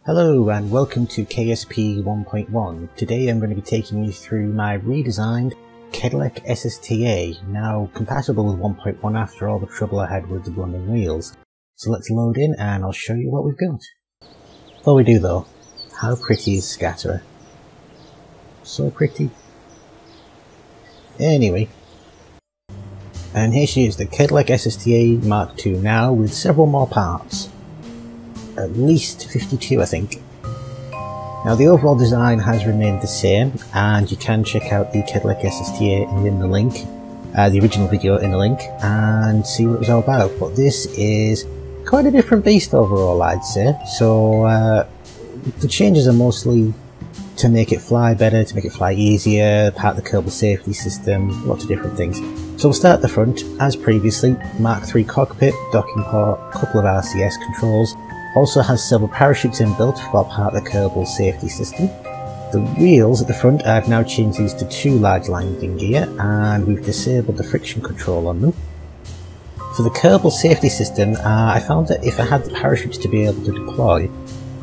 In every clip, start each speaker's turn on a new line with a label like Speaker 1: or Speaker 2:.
Speaker 1: Hello and welcome to KSP 1.1. Today I'm going to be taking you through my redesigned Kedillac SSTA, now compatible with 1.1 after all the trouble I had with the running wheels. So let's load in and I'll show you what we've got. Before we do though, how pretty is Scatterer? So pretty. Anyway, and here she is, the Kedillac SSTA Mark II now with several more parts. At least 52 I think. Now the overall design has remained the same, and you can check out the Kedillac SSTA in the link, the original video in the link, and see what it was all about. But this is quite a different beast overall, I'd say. So the changes are mostly to make it fly better, to make it fly easier, part of the Kerbal safety system, lots of different things. So we'll start at the front, as previously, Mark III cockpit, docking port, couple of RCS controls. Also has several parachutes inbuilt for part of the Kerbal safety system. The wheels at the front, I've now changed these to 2 large landing gear, and we've disabled the friction control on them. For the Kerbal safety system, I found that if I had the parachutes to be able to deploy,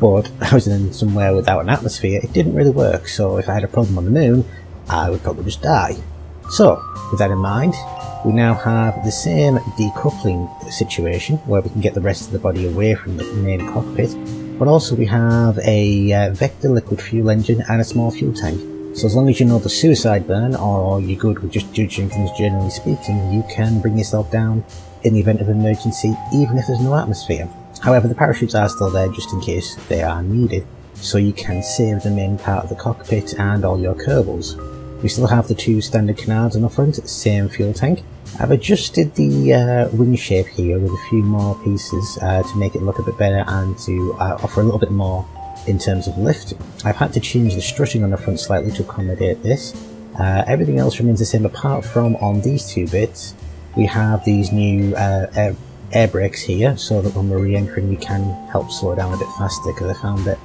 Speaker 1: but I was in somewhere without an atmosphere, it didn't really work, so if I had a problem on the moon, I would probably just die. So, with that in mind, we now have the same decoupling situation where we can get the rest of the body away from the main cockpit, but also we have a vector liquid fuel engine and a small fuel tank. So as long as you know the suicide burn, or you're good with just judging things generally speaking, you can bring yourself down in the event of an emergency even if there's no atmosphere. However, the parachutes are still there just in case they are needed, so you can save the main part of the cockpit and all your Kerbals. We still have the 2 standard canards on the front, same fuel tank. I've adjusted the wing shape here with a few more pieces to make it look a bit better and to offer a little bit more in terms of lift. I've had to change the strutting on the front slightly to accommodate this. Everything else remains the same apart from on these 2 bits. We have these new air brakes here, so that when we're re-entering we can help slow down a bit faster, because I found that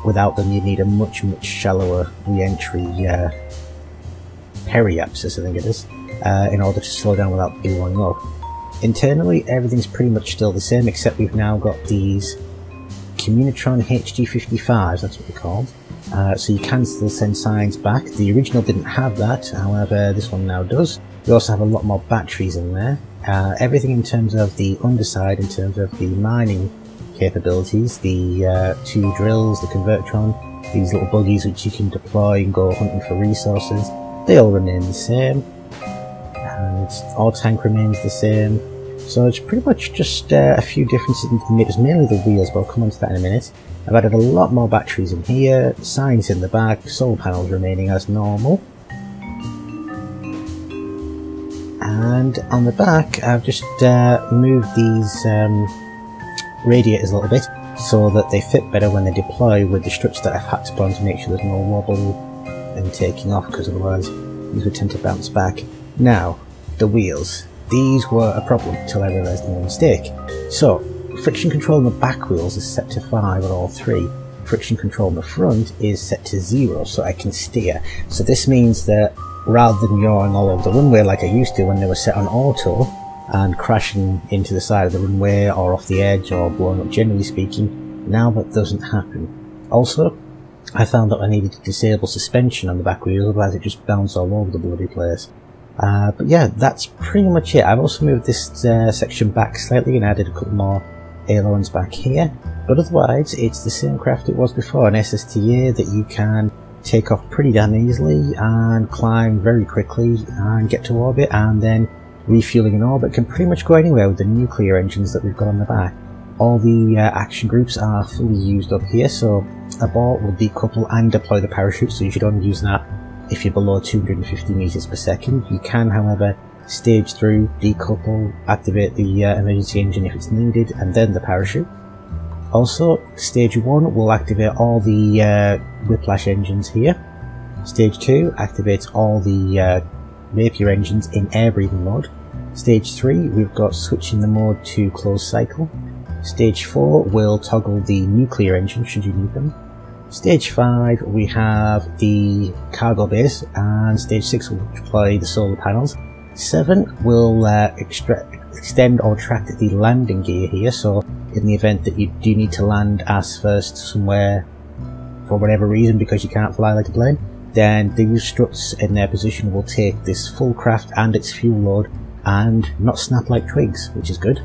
Speaker 1: without them you'd need a much shallower re-entry periapsis, I think it is, in order to slow down without blowing up. Internally everything's pretty much still the same, except we've now got these Communitron HG55s, that's what they're called. So you can still send signs back. The original didn't have that, however this one now does. We also have a lot more batteries in there. Everything in terms of the underside, in terms of the mining capabilities, the 2 drills, the Convertron, these little buggies which you can deploy and go hunting for resources, they all remain the same, and our tank remains the same. So it's pretty much just a few differences in the meters, mainly the wheels, but I'll come on to that in a minute. I've added a lot more batteries in here, signs in the back, solar panels remaining as normal. And on the back I've just moved these radiators a little bit so that they fit better when they deploy with the struts that I've had to put on to make sure there's no wobble and taking off, because otherwise these would tend to bounce back. Now, the wheels. These were a problem until I realised my mistake. So, friction control on the back wheels is set to 5 on all 3. Friction control on the front is set to 0, so I can steer. So this means that rather than yawing all over the runway like I used to when they were set on auto and crashing into the side of the runway or off the edge or blowing up generally speaking, now that doesn't happen. Also, I found that I needed to disable suspension on the back wheel, otherwise it just bounced all over the bloody place. But yeah, that's pretty much it. I've also moved this section back slightly and added a couple more ailerons back here. But otherwise, it's the same craft it was before, an SSTA that you can take off pretty damn easily and climb very quickly and get to orbit, and then refueling in orbit can pretty much go anywhere with the nuclear engines that we've got on the back. All the action groups are fully used up here, so abort will decouple and deploy the parachute, so you should only use that if you're below 250 meters per second. You can, however, stage through, decouple, activate the emergency engine if it's needed, and then the parachute. Also, stage 1 will activate all the whiplash engines here. Stage 2 activates all the Rapier engines in air breathing mode. Stage 3, we've got switching the mode to closed cycle. Stage 4 will toggle the nuclear engine should you need them. Stage 5 we have the cargo base, and stage 6 will deploy the solar panels. 7 will extend or retract the landing gear here, so in the event that you do need to land ass first somewhere for whatever reason because you can't fly like a plane, then the struts in their position will take this full craft and its fuel load and not snap like twigs, which is good.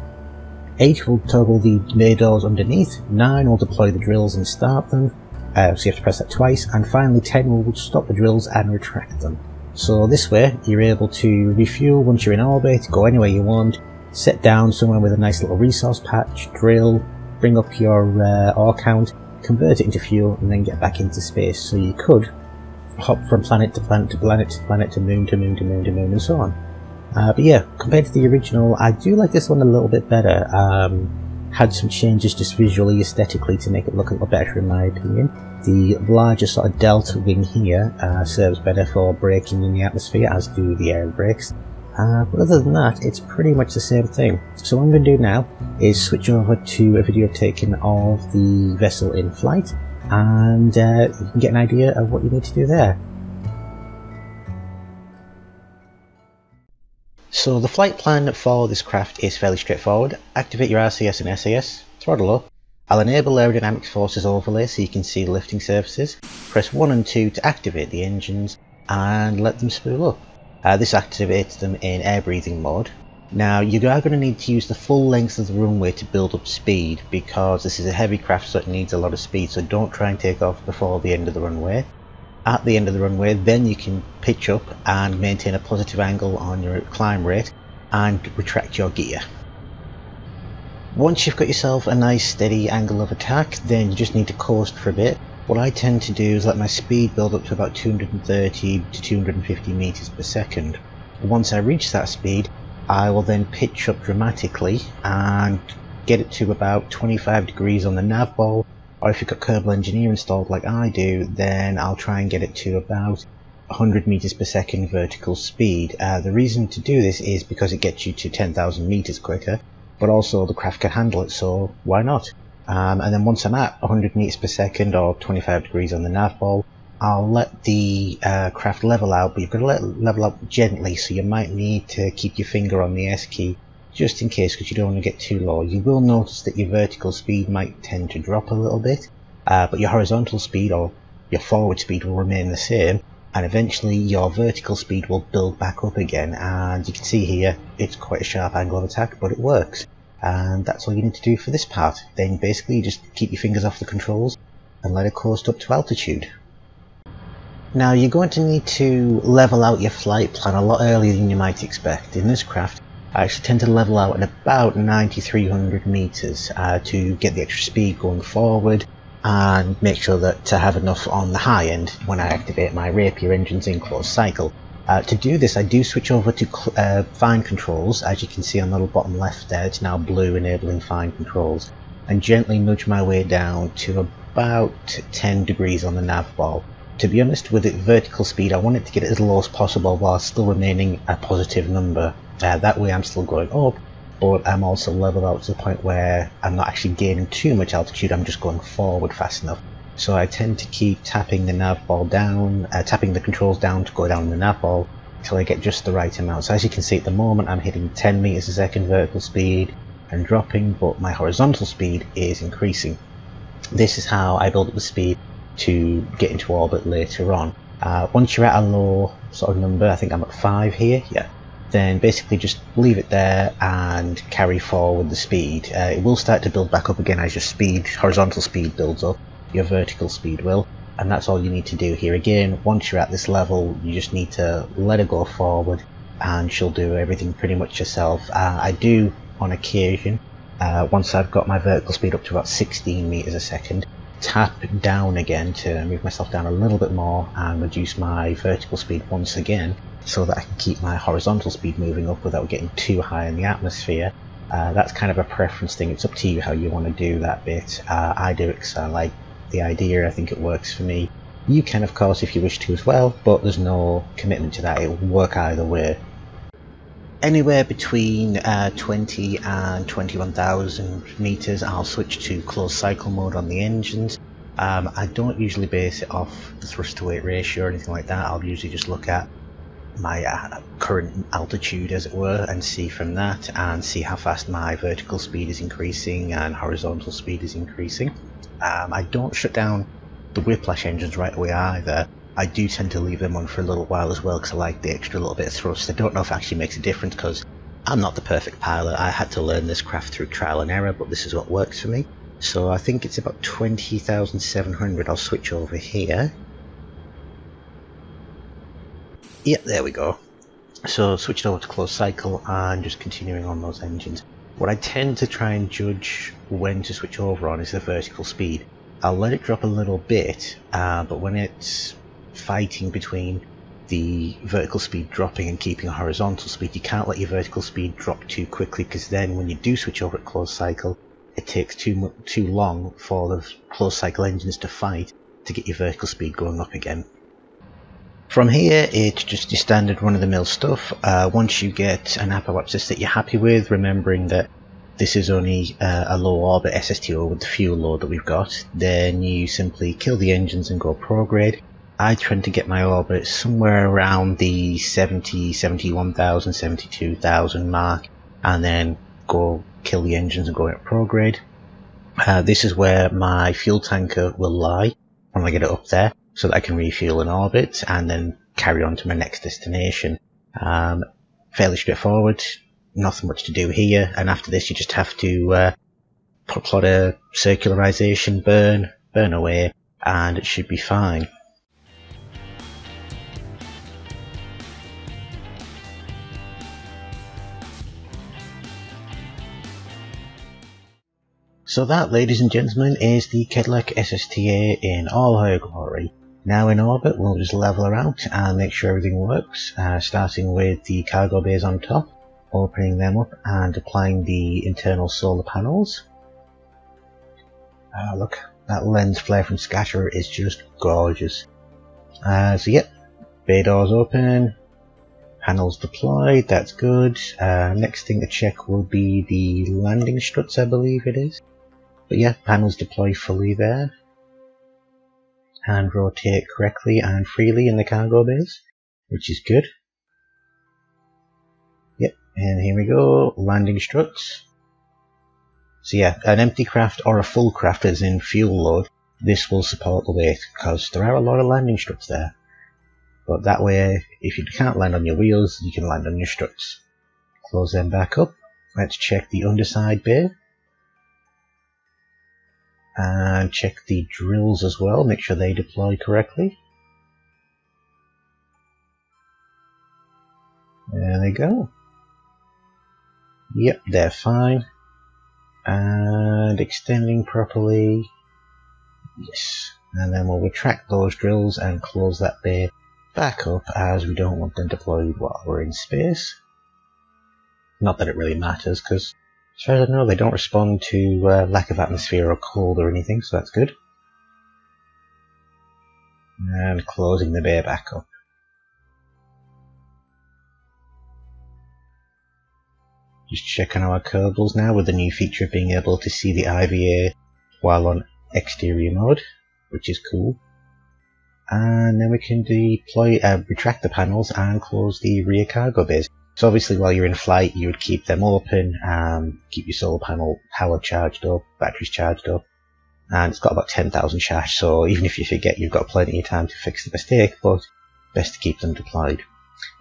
Speaker 1: 8 will toggle the bay doors underneath, 9 will deploy the drills and start them, so you have to press that twice, and finally 10 will stop the drills and retract them. So this way you're able to refuel once you're in orbit, go anywhere you want, set down somewhere with a nice little resource patch, drill, bring up your ore count, convert it into fuel, and then get back into space. So you could hop from planet to planet to planet to planet to moon to moon to moon to moon and so on. But yeah, compared to the original, I do like this one a little bit better. Had some changes just visually, aesthetically, to make it look a little better in my opinion. The larger sort of delta wing here serves better for braking in the atmosphere, as do the air brakes. But other than that, it's pretty much the same thing. So what I'm going to do now is switch over to a video taken of the vessel in flight, and you can get an idea of what you need to do there. So the flight plan for this craft is fairly straightforward. Activate your RCS and SAS, throttle up. I'll enable aerodynamic forces overlay so you can see the lifting surfaces. Press 1 and 2 to activate the engines and let them spool up. This activates them in air breathing mode. Now you are going to need to use the full length of the runway to build up speed, because this is a heavy craft so it needs a lot of speed, so don't try and take off before the end of the runway. At the end of the runway, then you can pitch up and maintain a positive angle on your climb rate and retract your gear. Once you've got yourself a nice steady angle of attack, then you just need to coast for a bit. What I tend to do is let my speed build up to about 230 to 250 meters per second. Once I reach that speed, I will then pitch up dramatically and get it to about 25 degrees on the nav ball, or if you've got Kerbal Engineer installed like I do, then I'll try and get it to about 100 meters per second vertical speed. The reason to do this is because it gets you to 10,000 meters quicker, but also the craft can handle it, so why not? And then once I'm at 100 meters per second or 25 degrees on the nav ball, I'll let the craft level out, but you've got to let it level out gently, so you might need to keep your finger on the S key just in case, because you don't want to get too low. You will notice that your vertical speed might tend to drop a little bit, but your horizontal speed or your forward speed will remain the same, and eventually your vertical speed will build back up again. And you can see here it's quite a sharp angle of attack, but it works. And that's all you need to do for this part. Then basically you just keep your fingers off the controls and let it coast up to altitude. Now you're going to need to level out your flight plan a lot earlier than you might expect. In this craft I actually tend to level out at about 9,300 meters to get the extra speed going forward and make sure that to have enough on the high end when I activate my Rapier engines in closed cycle. To do this, I do switch over to fine controls. As you can see on the little bottom left there, it's now blue, enabling fine controls, and gently nudge my way down to about 10 degrees on the nav ball. To be honest, with it vertical speed, I want it to get it as low as possible while still remaining a positive number. That way I'm still going up, but I'm also leveled out to the point where I'm not actually gaining too much altitude, I'm just going forward fast enough. So I tend to keep tapping the nav ball down, tapping the controls down to go down the nav ball until I get just the right amount. So as you can see at the moment I'm hitting 10 meters a second vertical speed and dropping, but my horizontal speed is increasing. This is how I build up the speed to get into orbit later on. Once you're at a low sort of number, I think I'm at 5 here, yeah, then basically just leave it there and carry forward the speed. It will start to build back up again as your speed, horizontal speed builds up. Your vertical speed will, and that's all you need to do here. Again, once you're at this level, you just need to let her go forward and she'll do everything pretty much yourself. I do on occasion, once I've got my vertical speed up to about 16 meters a second, tap down again to move myself down a little bit more and reduce my vertical speed once again, so that I can keep my horizontal speed moving up without getting too high in the atmosphere. That's kind of a preference thing. It's up to you how you want to do that bit. I do it because I like the idea. I think it works for me. You can of course if you wish to as well, but there's no commitment to that. It will work either way. Anywhere between 20 and 21,000 meters I'll switch to closed cycle mode on the engines. I don't usually base it off the thrust to weight ratio or anything like that. I'll usually just look at my current altitude, as it were, and see from that, and see how fast my vertical speed is increasing and horizontal speed is increasing. I don't shut down the whiplash engines right away either. I do tend to leave them on for a little while as well, because I like the extra little bit of thrust. I don't know if it actually makes a difference, because I'm not the perfect pilot. I had to learn this craft through trial and error, but this is what works for me. So I think it's about 20,700. I'll switch over here. Yep, there we go. So switched over to closed cycle and just continuing on those engines. What I tend to try and judge when to switch over on is the vertical speed. I'll let it drop a little bit, but when it's fighting between the vertical speed dropping and keeping a horizontal speed, you can't let your vertical speed drop too quickly, because then when you do switch over at closed cycle, it takes too long for the closed cycle engines to fight to get your vertical speed going up again. From here, it's just your standard run-of-the-mill stuff. Once you get an apoapsis that you're happy with, remembering that this is only a low orbit SSTO with the fuel load that we've got, then you simply kill the engines and go prograde. I tend to get my orbit somewhere around the 70, 71,000, 72,000 mark, and then go kill the engines and go at prograde. This is where my fuel tanker will lie when I get it up there, so that I can refuel in orbit and then carry on to my next destination. Fairly straightforward, nothing much to do here, and after this you just have to plot a circularization burn away, and it should be fine. So that, ladies and gentlemen, is the Kedillac SSTA in all her glory. Now in orbit, we'll just level her out and make sure everything works, starting with the cargo bays on top, opening them up and applying the internal solar panels. Look, that lens flare from Scatter is just gorgeous. So yep, bay doors open, panels deployed, that's good. Next thing to check will be the landing struts, I believe it is. But yeah, panels deploy fully there. And rotate correctly and freely in the cargo bays, which is good. Yep, and here we go, landing struts. So yeah, an empty craft or a full craft as in fuel load, this will support the weight, because there are a lot of landing struts there. But that way, if you can't land on your wheels, you can land on your struts. Close them back up. Let's check the underside bay. And check the drills as well, make sure they deploy correctly. There they go. Yep, they're fine. And extending properly. Yes. And then we'll retract those drills and close that bay back up, as we don't want them deployed while we're in space. Not that it really matters, because as far as I know, they don't respond to lack of atmosphere or cold or anything, so that's good. And closing the bay back up. Just checking our Kerbals now with the new feature of being able to see the IVA while on exterior mode, which is cool. And then we can deploy, retract the panels and close the rear cargo bays. So obviously while you're in flight you would keep them open, keep your solar panel power charged up, batteries charged up, and it's got about 10,000 charge, so even if you forget you've got plenty of time to fix the mistake, but best to keep them deployed.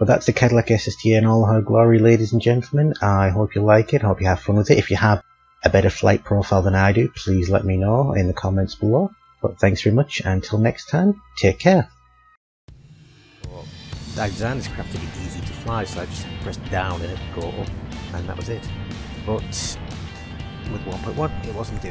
Speaker 1: But that's the Kedillac SSTA in all her glory, ladies and gentlemen. I hope you like it, I hope you have fun with it. If you have a better flight profile than I do, please let me know in the comments below. But thanks very much, until next time, take care. I designed this craft to be easy to fly, so I just pressed down and it would go up, and that was it. But with 1.1 it wasn't doing